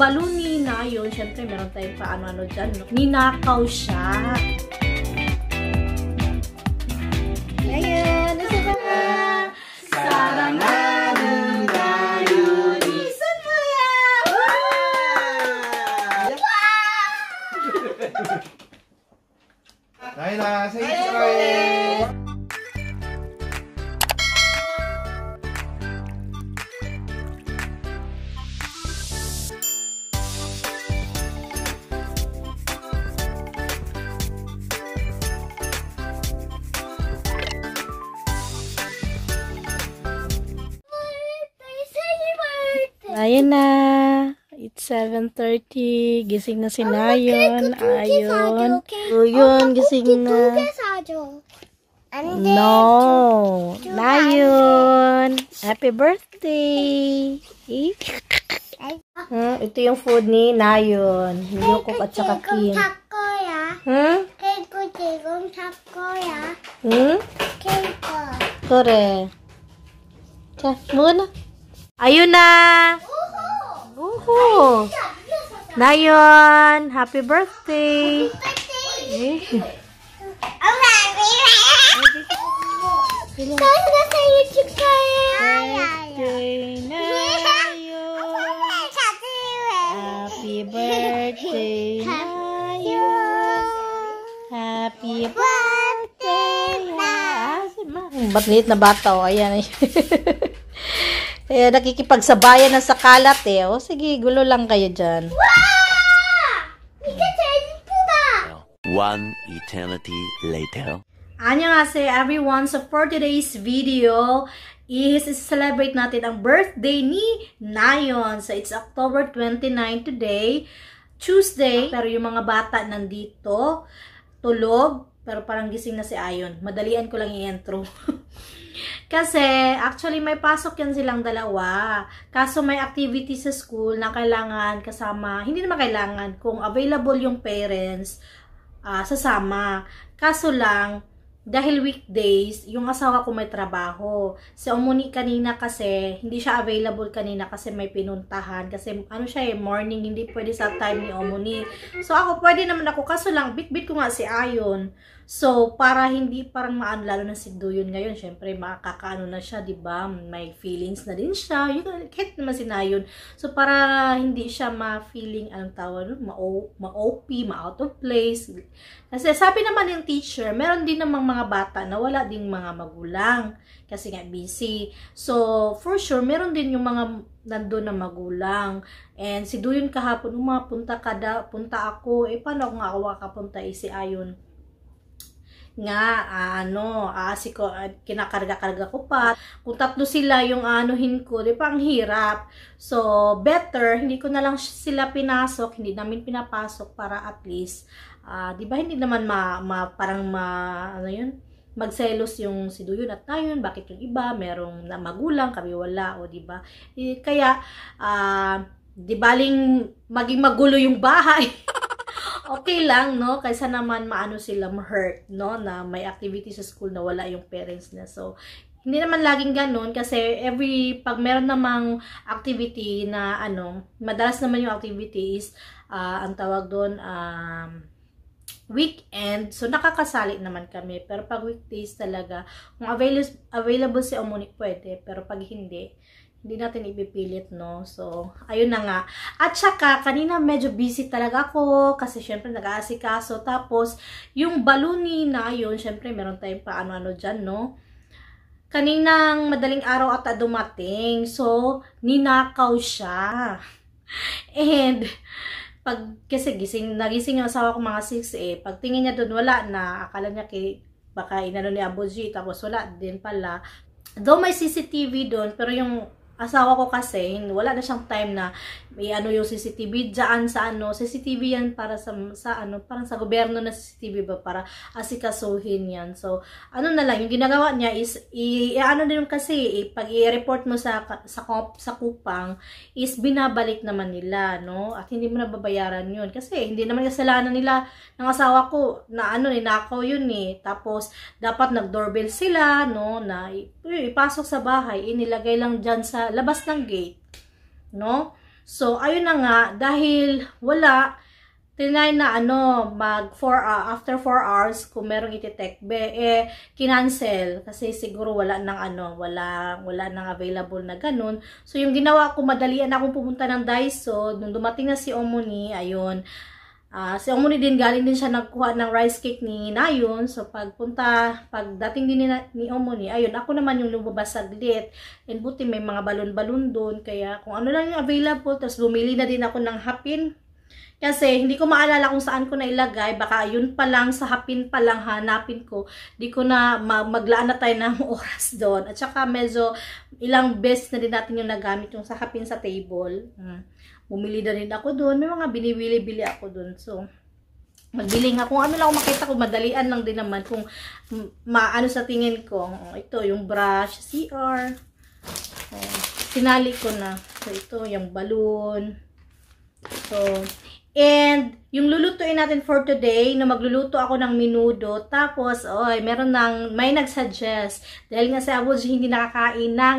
balon ni Nayon, syempre meron tayong paano-ano dyan, no? Ninakaw siya. Ayan, nasa ka nga? Sarangan ng Nayon. Isan mo yan! Naila, say Israel! Ayan na. It's 7:30. Gising na si Nayon. Ayun. Yun, gising na. No. Nayon. Happy birthday. Ito yung food ni Nayon. Niyokok at saka Kim. Kore. Muna. Ayun na. Woohoo! Nayon, happy birthday. Happy birthday, Nayon. Happy birthday. Ba't liit na bata, oh. Ayan. Kaya nakikipagsabayan na sa kalat eh. O sige, gulo lang kayo dyan. One eternity later. Annyeonghaseyo everyone. So for today's video is celebrate natin ang birthday ni Nayon. So it's October 29 today, Tuesday. Pero yung mga bata nandito, tulog. Pero parang gising na si Ayon. Madalian ko lang i-intro. Kasi, actually, may pasok yan silang dalawa. Kaso may activity sa school na kailangan kasama, hindi naman kailangan, kung available yung parents, sasama. Kaso lang, dahil weekdays, yung asawa ko may trabaho. Si Omuni kanina kasi, hindi siya available kanina kasi may pinuntahan. Kasi, ano siya morning, hindi pwede sa time ni Omuni. So, ako, pwede naman ako. Kaso lang, bit-bit ko nga si Ayon. So, para hindi parang maano, lalo na si Duyon ngayon, syempre, makakaano na siya, diba? May feelings na din siya. Yun, kahit naman si Nayon. So, para hindi siya ma-feeling, anong tawag, ma-OP, ma-out of place. Kasi sabi naman yung teacher, meron din namang mga bata na wala ding mga magulang. Kasi nga busy. So, for sure, meron din yung mga nandun na magulang. And si Duyon kahapon, punta ako. Paano ako nga ako makapunta si Ayon? Kinakarga-karga ko pa. Kung tatlo sila yung anuhin ko, di pa ang hirap. So, better, hindi ko na lang sila pinasok, hindi namin pinapasok para at least, di ba hindi naman magselos yung si Duyon at Nayon, bakit yung iba, merong na magulang, kami wala, o di ba? Kaya, di baling maging magulo yung bahay. Okay lang, no? Kaysa naman maano sila ma-hurt, no? Na may activity sa school na wala yung parents na. So, hindi naman laging ganun kasi pag meron namang activity na madalas naman yung activity is, ang tawag doon, weekend. So, nakakasali naman kami. Pero pag weekdays talaga, kung available si Omuni, pwede. Pero pag hindi natin ipipilit, no? So, ayun na nga. At saka, kanina medyo busy talaga ako kasi syempre nag-aasikaso. Tapos, yung balon ni Nayon, syempre meron tayong paano-ano dyan, no? Kaninang madaling araw ata dumating. So, ninakaw siya. And, kasi nagising yung asawa ko mga 6 eh. Pag tingin niya doon, wala na. Akala niya baka inano ni Abuji, tapos wala din pala. Though may CCTV doon, pero yung asawa ko kasi, wala na siyang time na may yung CCTV dyan sa CCTV yan para parang sa gobyerno na CCTV ba, para asikasuhin yan. So, na lang, yung ginagawa niya is, din kasi, pag i-report mo sa kupang, is binabalik naman nila, no? At hindi mo na babayaran yun. Kasi, hindi naman kasalanan nila ng asawa ko, na nakaw yun eh. Tapos, dapat nag-doorbell sila, no? Na ipasok sa bahay, inilagay lang dyan sa labas ng gate, no? So, ayun na nga, dahil wala, tinay na after 4 hours, kung merong iti-take, kinancel. Kasi siguro wala nang available na ganun. So, yung ginawa ko, madalian akong pumunta ng Daiso. Nung dumating na si Omoni, ayun, si Omoni din, galing din siya nagkuha ng rice cake ni Nayon. So, pagdating din ni Omoni, ayun, ako naman yung lumabas saglit. And buti may mga balon-balon doon. Kaya kung ano lang yung available, tapos bumili na din ako ng hapin. Kasi hindi ko maalala kung saan ko na ilagay. Baka yun pa lang, sa hapin pa lang hanapin ko. Di ko na maglaan na tayo ng oras doon. At saka medyo ilang beses na din natin yung nagamit yung sa hapin sa table. Bumili na rin ako doon. May mga binibili-bili ako doon. So, magbiling ako. Kung ano lang makita ko, madalian lang din naman. Kung maano sa tingin ko. Ito, yung brush, CR. Sinali ko na. So, ito, yung balloon. So, and yung lulutuin natin for today, na magluluto ako ng menudo. Tapos, may nagsuggest. Dahil nga si Abuji hindi nakakain ng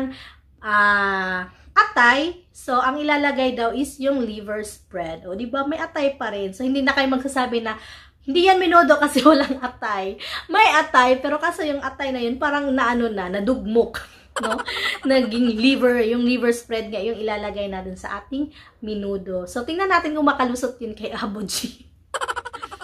atay. So, ang ilalagay daw is yung liver spread. O, diba? May atay pa rin. So, hindi na kayo magsasabi na, hindi yan menudo kasi walang atay. May atay, pero kasi yung atay na yun, parang nadugmok. No? Naging yung liver spread nga, yung ilalagay natin sa ating menudo. So, tingnan natin kung makalusot yun kay Abuji.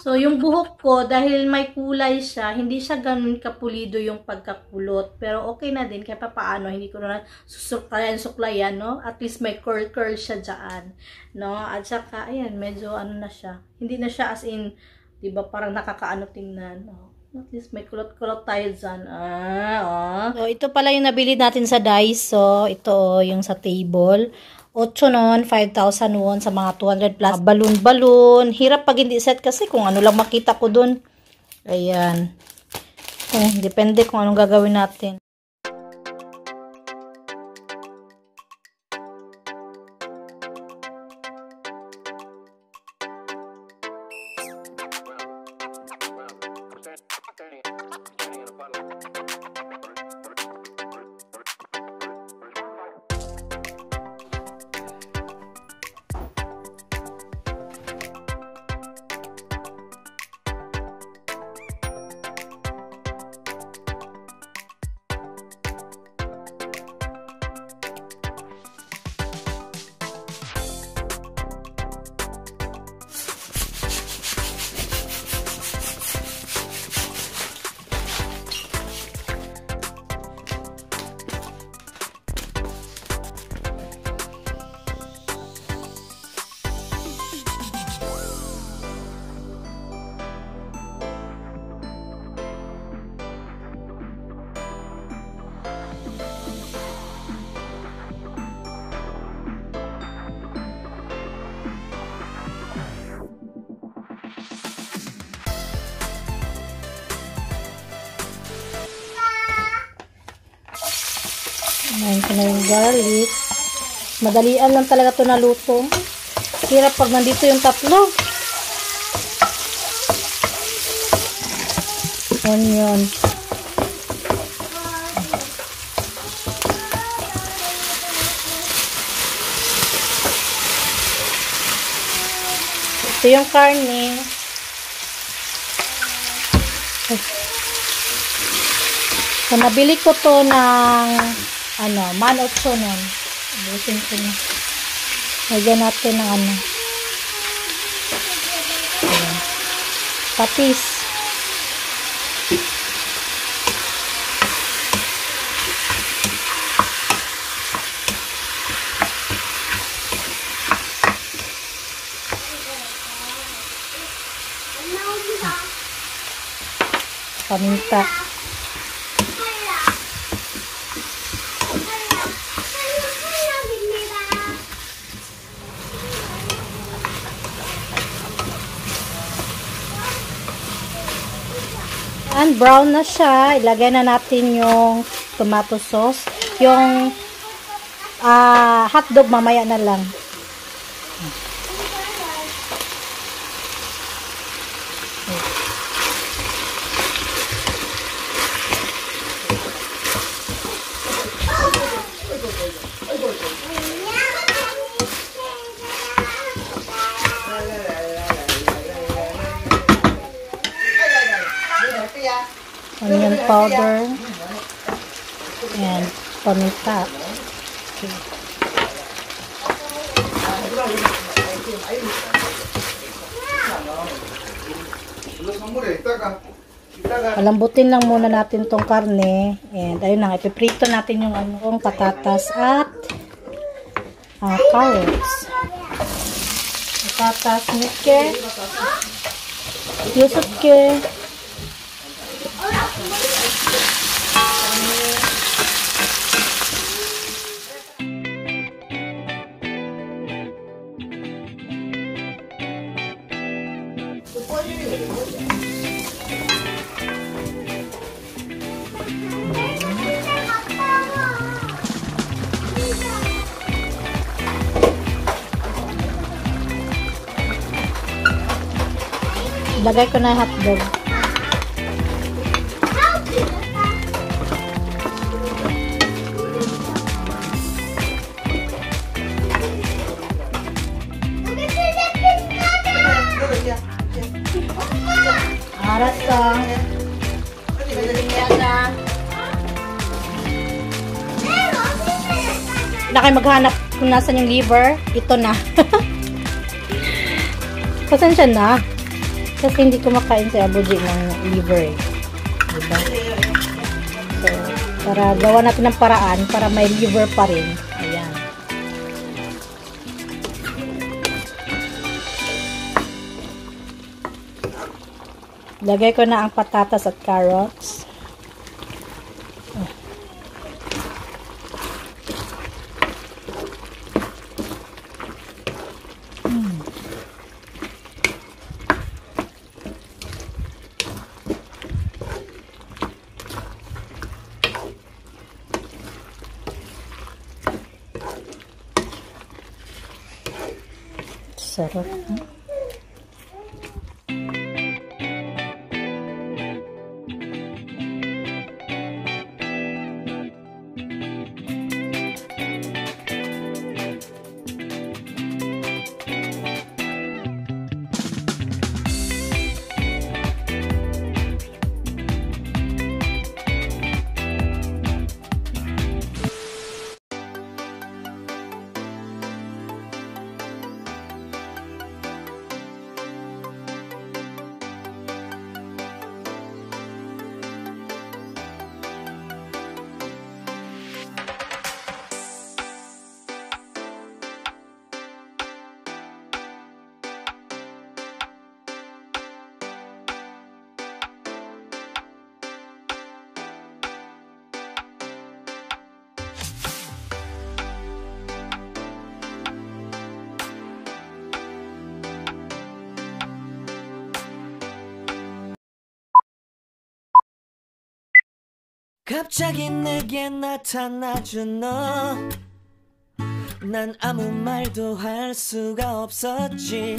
So, yung buhok ko, dahil may kulay siya, hindi siya ganun kapulido yung pagkakulot. Pero okay na din, kahit paano, hindi ko na suklayan, no? At least may curl siya dyan, no? At saka, ayan, medyo na siya. Hindi na siya as in, diba, parang nakakaano tingnan, no? At least may kulot-kulot tayo dyan. So, ito pala yung nabili natin sa Daiso. Ito, yung sa table. 8 noon, 5,000 won sa mga 200 plus. Balloon-balloon. Hirap pag hindi set kasi kung ano lang makita ko dun. Ayan. Depende kung anong gagawin natin. Ayan ko na yung garlic. Madalian lang talaga ito naluto. Hirap pag nandito yung tatlo. Onion. Ito yung karne. So, nabili ko to ng 1,800 nun. Busin ko na. Lagyan natin ng ayan. Patis. Paminta. And brown na siya. Ilagay na natin yung tomato sauce. Yung hotdog mamaya na lang. onion powder, and paminta. Okay. Palambutin lang muna natin tong karne. And ayun na, ipiprito natin yung patatas at carrots. Patatas nike, yusuf ke, lagay ko na hotdog. Arasa. Na kayo maghanap kung nasan yung liver. Ito na. Pasensya na. Kasi hindi kumakain si Abuji ng liver. Diba? So, para gawa natin ng paraan para may liver pa rin. Ayan. Lagay ko na ang patatas at carrots. Sarap. 갑자기 내게 나타나준 너, 난 아무 말도 할 수가 없었지.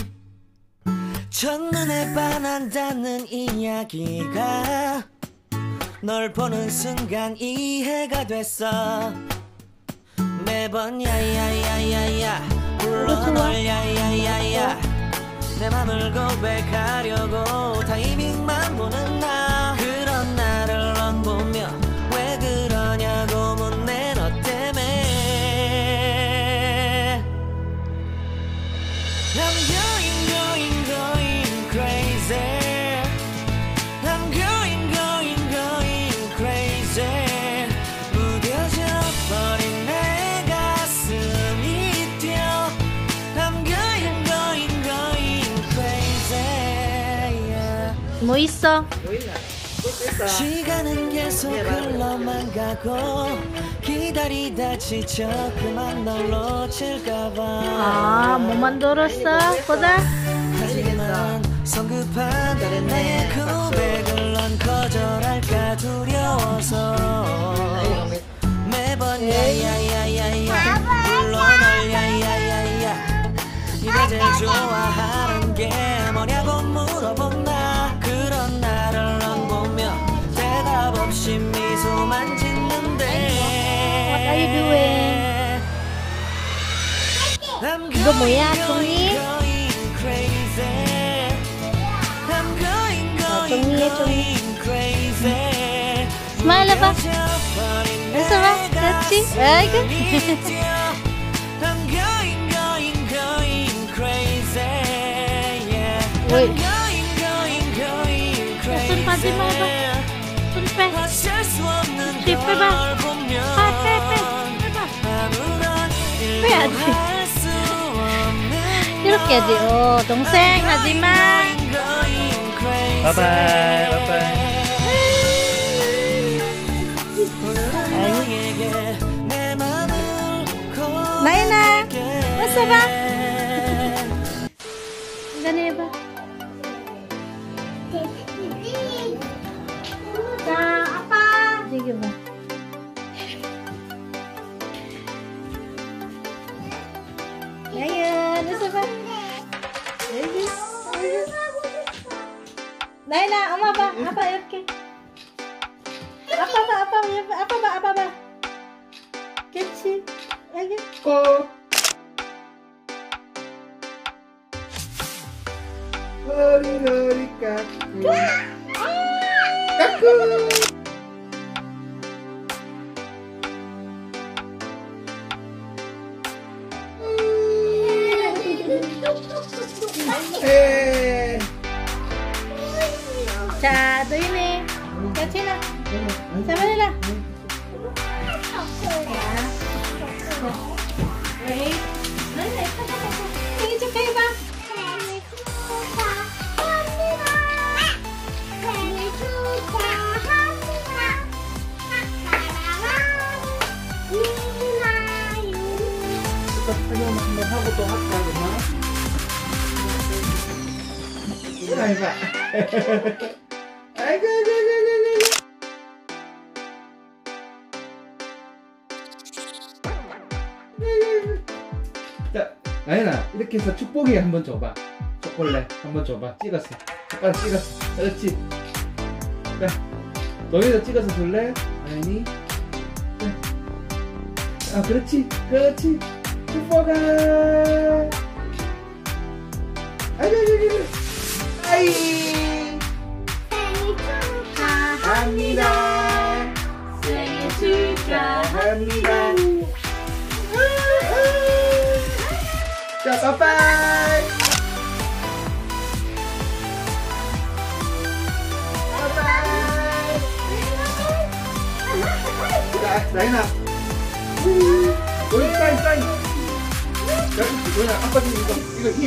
첫눈에 반한다는 이야기가 널 보는 순간 이해가 됐어. 매번 야야야야야 불러 널 야야야야 내 맘을 고백하려고 타이밍만 보는 나. 그런 나를 넌 보며 왜 그러냐고 묻네. 너 때문에 I'm going crazy. I'm going crazy. 무뎌져 버린 내 가슴이 뛰어. I'm going crazy. Yeah. 뭐 있어? 시간은 계속 흘러만 가고 기다리다 지쳐 그만 널 놓칠까봐. 뭐 만들었어? 보자. 하지만 성급한 나의 고백을 넌 거절할까 두려워서 매번 야야야야야 불러 널 야야야야 네가 제일 좋아하는 게 뭐냐고 물어본 나. 그런 나를 넌 보며 대답 없이 미소만 짓는데. What are you doing? 이거 뭐야, 종이? 종이에 종이. 봐. 웃어 봐. 그렇지. 아이고. Ui. 손 빠지 말고. 손 빼. 뒤 빼봐. 빼. 빼야지. 이렇게 해야지. 동생 하지마. 바이바이. 나연아, 어서 봐. ganun ba? Sa apa? Sige ba? Ngayon, nasa ba? Naila, ama ba? Apa, okay. Apa ba? Kecil. Ayo. 꼭. 허리허리 까꿍. 까꿍. 에. 자, 또 ini. Kasi na. Sama nila. Wait. Tingin siya kayo ba? 하고 또 할까 그만. 아이고. 아이고. 자, 나연아 이렇게 해서 축복이 한번 줘봐. 초콜릿 한번 줘봐. 찍었어. 젓가락 찍었어. 그렇지. 자, 너희도 찍어서 줄래? 나연이. 자. 아, 그렇지. 축복아. 아이고. 아이. 축하합니다. 생일 축하합니다. 자, 빠빠이. 자, 나연아. 너희 사인. 여기 너희 아빠 좀 이거 힘.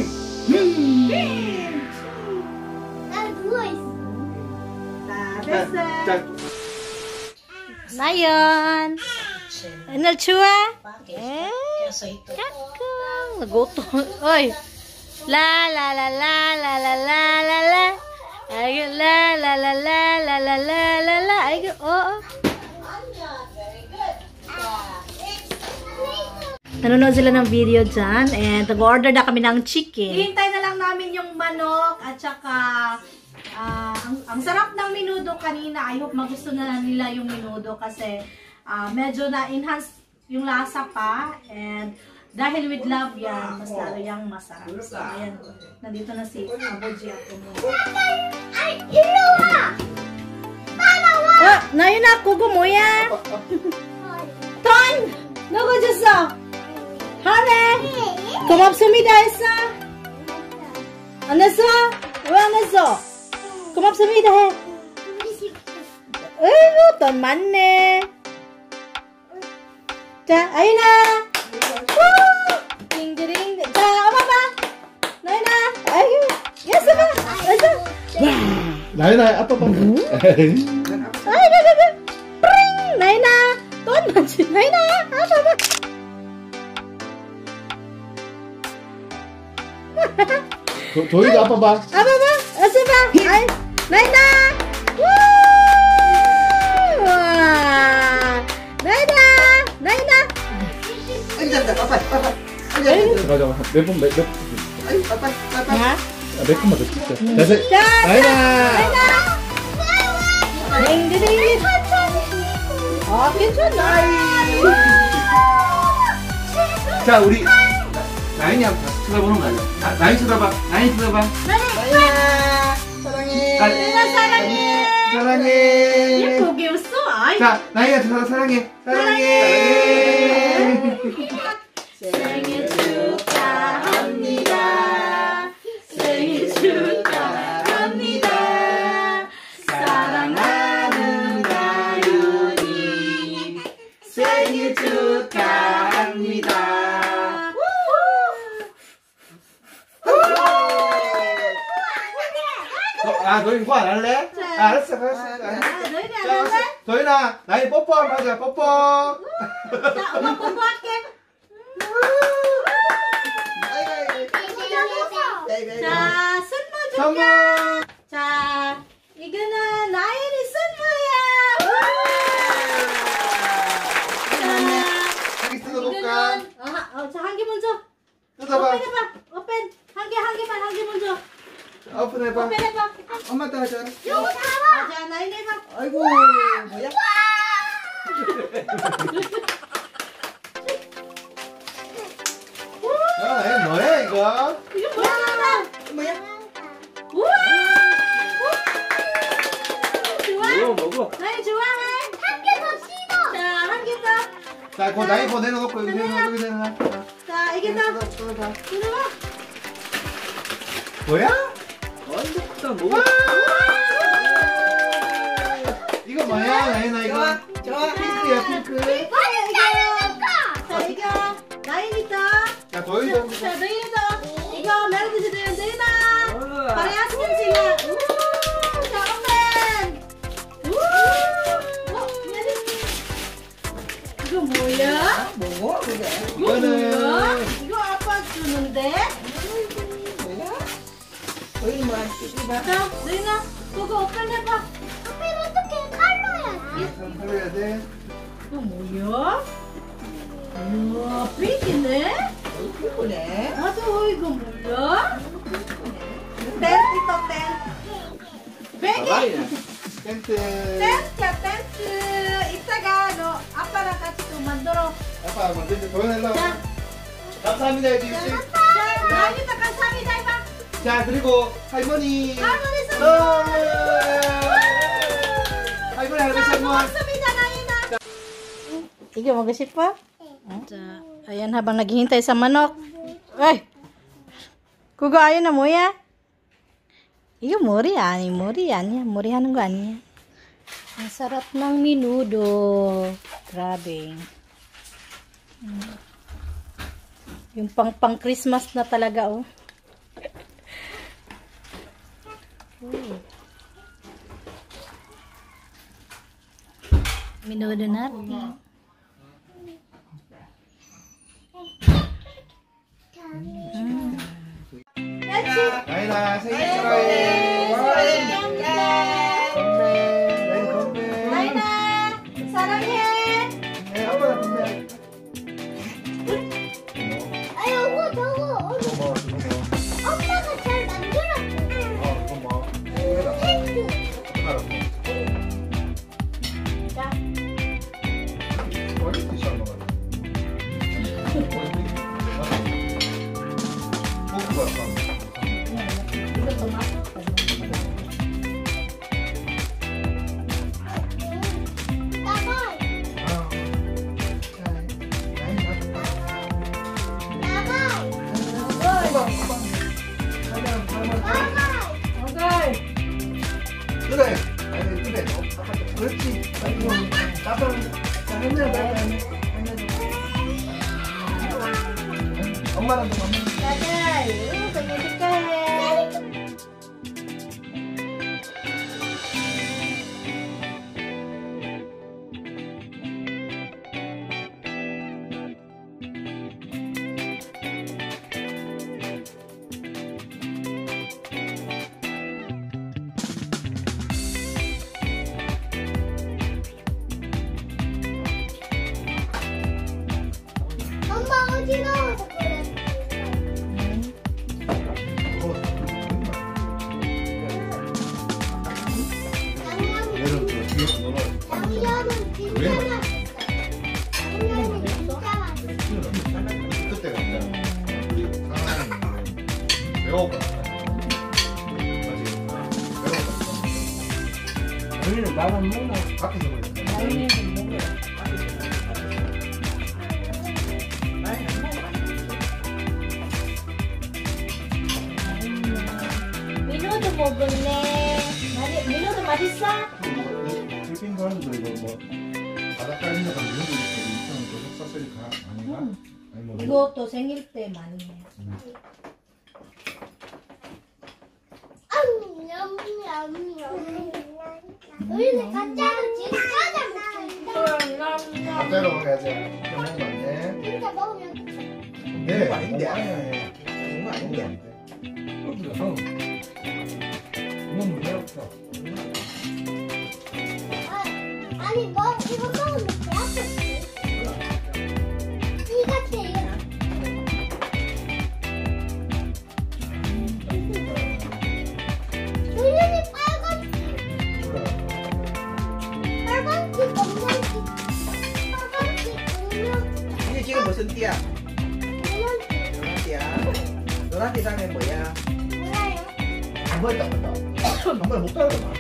자. Nayon. Ano chua? Kakang. Nagutom. Oy. La. Ay, la. Ay, nanonood sila ng video dyan and nag-order na kami ng chicken. Hihintay na lang namin yung manok at saka ang sarap ng menudo kanina. I hope magusto na nila yung menudo kasi medyo na-enhance yung lasa pa and dahil with love yan, mas lalo yung masarap. So, ayan. Nandito na si Aboji at Umuno. Ay, iluwa! 나윤아, 그거 뭐야? 돈! 누구 줬어? 하네! 고맙습니다 했어? 안 했어? 왜 안 했어? 고맙습니다 해. 아이고, 돈 많네. 자, 아윤아! 띵디링. 자, 엄마 봐! 나윤아! 아이고, 예스 봐! 예스! 와! 나연아 아빠 봐. 프링! 나윤아! 돈 많지? 나윤아! 아빠 봐! 조이도 아빠 봐. 아빠 봐! 어서 봐! 아이, 나윤아! 우! 나윤아! 잠깐만. 몇 번만 더 찍자. 자, 나연아. 링디링. 괜찮아. 자, 우리 나연이 한번 쳐다보는 거 아니야? 나연이 쳐다봐. 나연이 쳐다봐. 나연아, 사랑해. 사랑해. 얘 고개 웃어? 아이, 자, 나이가 사랑해. 생일 축하합니다. 생일 축하합니다. 사랑하는 나윤이 생일 축하합니다. 너희 화 안 할래? 알았어. 너희는 안 할래? 도윤아, 나이 뽀뽀 한번 하자. 뽀뽀. 자, 엄마 뽀뽀할게. 자, 선물 줄게. 선물. 자, 이거는 나연이 선물이야. 여기 뜯어볼까? 자, 한 개 먼저. 뜯어봐. 오픈해봐. 오픈. 한 개 먼저. 오픈해봐. 오픈해봐. 엄마도 하자. 요거 자, 나연이 해봐. 아이고 뭐야? 이거 뭐야 이거? 이거 뭐야? 뭐야? 우와! 좋아? 먹어. 나연이 좋아해? 한 개 더 씹어. 자, 한 개 더. 자, 그거 나이 거 내려놓고 여기 내려놔. 자, 이게 더. 뜯어봐. 들어봐. 뭐야? 완전 크다 뭐? 이거 뭐야? 나이나 이거. 좋아. 핑크야 핑크. 자, 이거 나연이 더. 자, 도윤도. 자, 너희도 이거 멜로디 주세요. 너희다. 바리아스는 지금. 자, 오픈. 이거 뭐야? 뭐 그게? 이거 뭐야? 이거는 이거 아빠 주는데? 뭐야? 거기 뭐 이봐. 자, 너희나 그거 오픈해봐. 살려야 돼. 이거 뭐야? 우와, 핑크네? 그래. 맞아, 이거 뭐야? 댄스 있어, 댄스. 베개. 텐트. 댄스야, 댄스. 이따가 너 아빠랑 같이 또 만들어. 아빠 먼저 도윤 일로. 자, 감사합니다 해주시. 자, 나이도 감사합니다, 해봐. 자, 그리고 할머니. 할머니 선물. 할머니 할머니 선물. 고맙습니다, 나이나. 이거 먹고 싶어? 자, ayan habang naghihintay sa manok. Ay! 그거 아유나 뭐야? 이거 머리 아니 머리 아니야. 머리 하는 거 아니야. Ang sarap ng menudo. Grabe. Yung pang Christmas na talaga oh. Menudo natin. 나이나 생일 축하해. 나이 건배. 나이나 사랑해. 네, 아빠가 건배. 엄마가 잘 만들었어. 고마워. 알았어. 자, 머리 끝이 안 나가네. 먹은 거야, 이거 더 맛있어. 우리는 밥은 먹나? 밖에서 먹을까? 우리는 먹어요. 많이 안 먹어. 민호도 먹을래? 민호도 맛있어? 필리핀 사람들 이거 뭐 바닷가 있는 데가 이런 거 이렇게 있으면 또 속사슬이 아닌가? 아니 뭐 이것도 생일 때 많이 해. 우리는 가짜로 진짜 먹자. 가짜로 먹어야지. 먹으면 안 돼. 진짜 먹으면 네, 아닌데. 정말 아닌데. 그렇죠. 그건 왜 없어? 아니 뭐 이거 먹으면 배 아프지. 이 같아요. 조연이 빨간색, 검정색, 빨간색, 이게 지금 무슨 띠야? 노란색. 노란 띠야. 노란 띠 다음에 뭐야? 몰라요. 한 번에 딱 봤다. 한 번에 못 따라가 많다.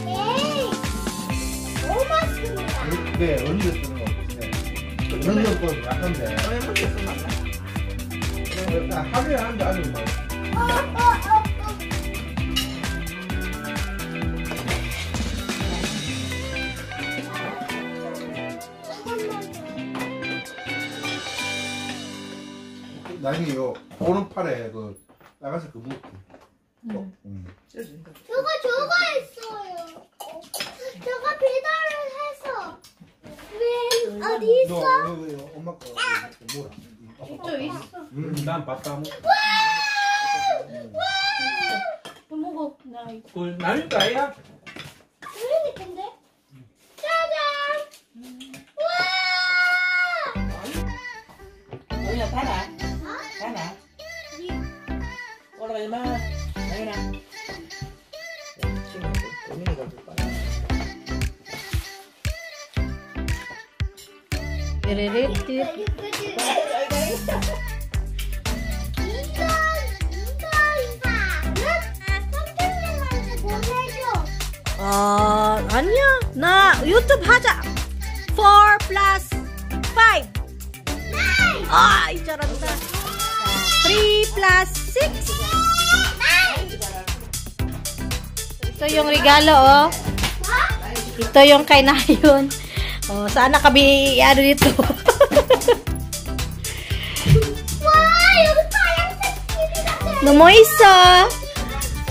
에이, 너무 맛있습니다. 네, 어른들 쓰는 거 없으세요? 어른들 거 약한데. 너네 먹기 없으면 안 나? 하루에 하는데 아주 뭐. 나중에 요 오른팔에 그 빨간색 그 무기. 쪄준다. 저거 있어요. 저거 배달을 해서. 왜 어디 있어? 엄마 거 뭐라? 저 있어. 난 밥도 안 먹고. 또 먹어. 나 그걸 나눌 거 아니야? 조연이 근데? 짜잔! 와! 너희야 달아. 달아. 올라가지 마. 나연아. 친구 고민이가 줄까? 띠리리띠. 아니야. 나 유튜브 하자. 4 plus 5. 아, 이 잘한다. 3 plus 6. Ito yung regalo, oh. Ito yung kay Nayon. Oh, sana kami ano dito. 너무 있어.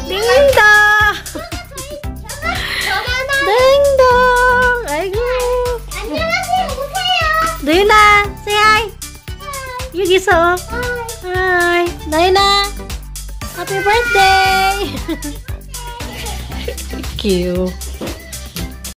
딩동. 딩동. 아이고. 안녕하세요. 오세요. 나윤아, say hi. 여기서. Hi. 나윤아. Happy birthday. Cute.